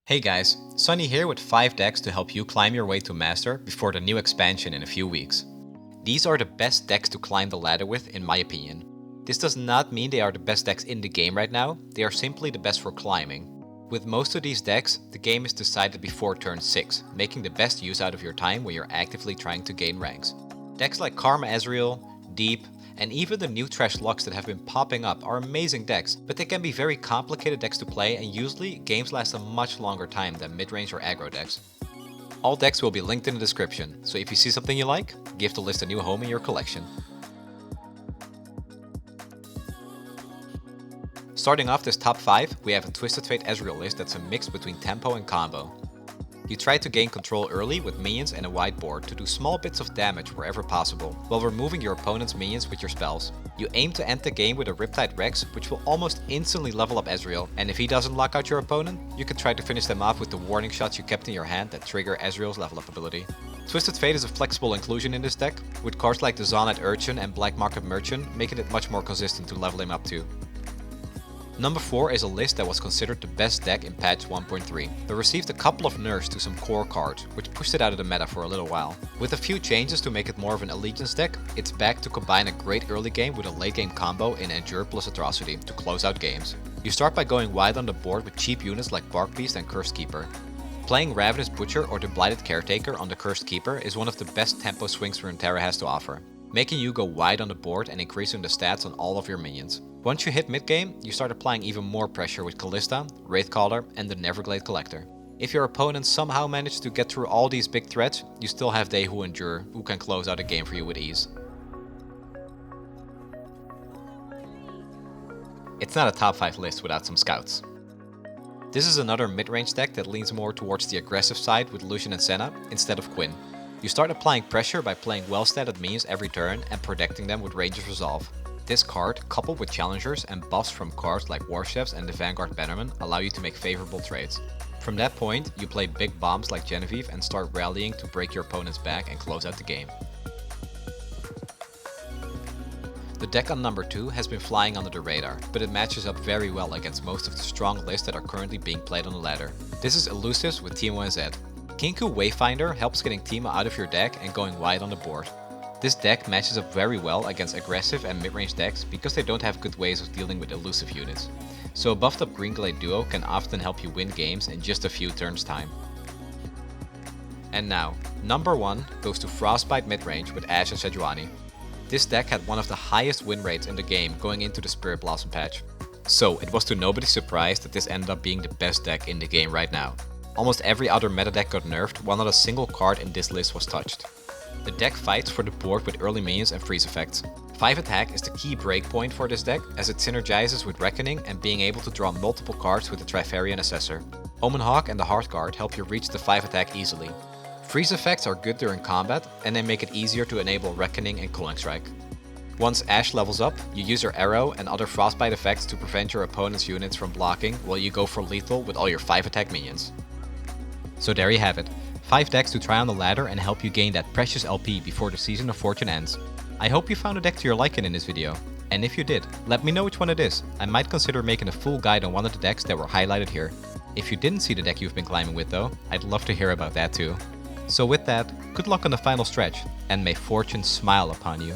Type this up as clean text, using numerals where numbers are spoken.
Hey guys, Sunny here with 5 decks to help you climb your way to Master before the new expansion in a few weeks. These are the best decks to climb the ladder with in my opinion. This does not mean they are the best decks in the game right now, they are simply the best for climbing. With most of these decks, the game is decided before turn 6, making the best use out of your time when you're actively trying to gain ranks. Decks like Karma Ezreal, Deep, and even the new trash locks that have been popping up are amazing decks, but they can be very complicated decks to play and usually games last a much longer time than mid-range or aggro decks. All decks will be linked in the description, so if you see something you like, give the list a new home in your collection. Starting off this top 5, we have a Twisted Fate Ezreal list that's a mix between tempo and combo. You try to gain control early with minions and a wide board to do small bits of damage wherever possible, while removing your opponent's minions with your spells. You aim to end the game with a Riptide Rex, which will almost instantly level up Ezreal, and if he doesn't lock out your opponent, you can try to finish them off with the warning shots you kept in your hand that trigger Ezreal's level up ability. Twisted Fate is a flexible inclusion in this deck, with cards like the Zonite Urchin and Black Market Merchant making it much more consistent to level him up to. Number 4 is a list that was considered the best deck in patch 1.3, but received a couple of nerfs to some core cards, which pushed it out of the meta for a little while. With a few changes to make it more of an allegiance deck, it's back to combine a great early game with a late game combo in Endure plus Atrocity to close out games. You start by going wide on the board with cheap units like Bark Beast and Cursed Keeper. Playing Ravenous Butcher or the Blighted Caretaker on the Cursed Keeper is one of the best tempo swings Runeterra has to offer, making you go wide on the board and increasing the stats on all of your minions. Once you hit mid-game, you start applying even more pressure with Callista, Wraithcaller, and the Neverglade Collector. If your opponents somehow manage to get through all these big threats, you still have They Who Endure, who can close out a game for you with ease. It's not a top 5 list without some scouts. This is another mid-range deck that leans more towards the aggressive side with Lucian and Senna instead of Quinn. You start applying pressure by playing well-statted minions every turn and protecting them with Ranger's Resolve. This card, coupled with challengers and buffs from cards like Warchefs and the Vanguard Bannerman, allow you to make favorable trades. From that point, you play big bombs like Genevieve and start rallying to break your opponent's back and close out the game. The deck on number 2 has been flying under the radar, but it matches up very well against most of the strong lists that are currently being played on the ladder. This is Elusive with Teemo and Zed. Kinku Wayfinder helps getting Teemo out of your deck and going wide on the board. This deck matches up very well against aggressive and mid-range decks because they don't have good ways of dealing with elusive units. So a buffed up Green Glade duo can often help you win games in just a few turns time. And now, number 1 goes to Frostbite mid-range with Ashe and Sejuani. This deck had one of the highest win rates in the game going into the Spirit Blossom patch. So it was to nobody's surprise that this ended up being the best deck in the game right now. Almost every other meta deck got nerfed while not a single card in this list was touched. The deck fights for the board with early minions and freeze effects. 5 attack is the key breakpoint for this deck as it synergizes with Reckoning and being able to draw multiple cards with the Trifarian Assessor. Omen Hawk and the Heartguard help you reach the 5 attack easily. Freeze effects are good during combat and they make it easier to enable Reckoning and Culling Strike. Once Ashe levels up, you use your arrow and other Frostbite effects to prevent your opponent's units from blocking while you go for lethal with all your 5 attack minions. So there you have it. 5 decks to try on the ladder and help you gain that precious LP before the Season of Fortune ends. I hope you found a deck to your liking in this video, and if you did, let me know which one it is. I might consider making a full guide on one of the decks that were highlighted here. If you didn't see the deck you've been climbing with though, I'd love to hear about that too. So with that, good luck on the final stretch, and may fortune smile upon you.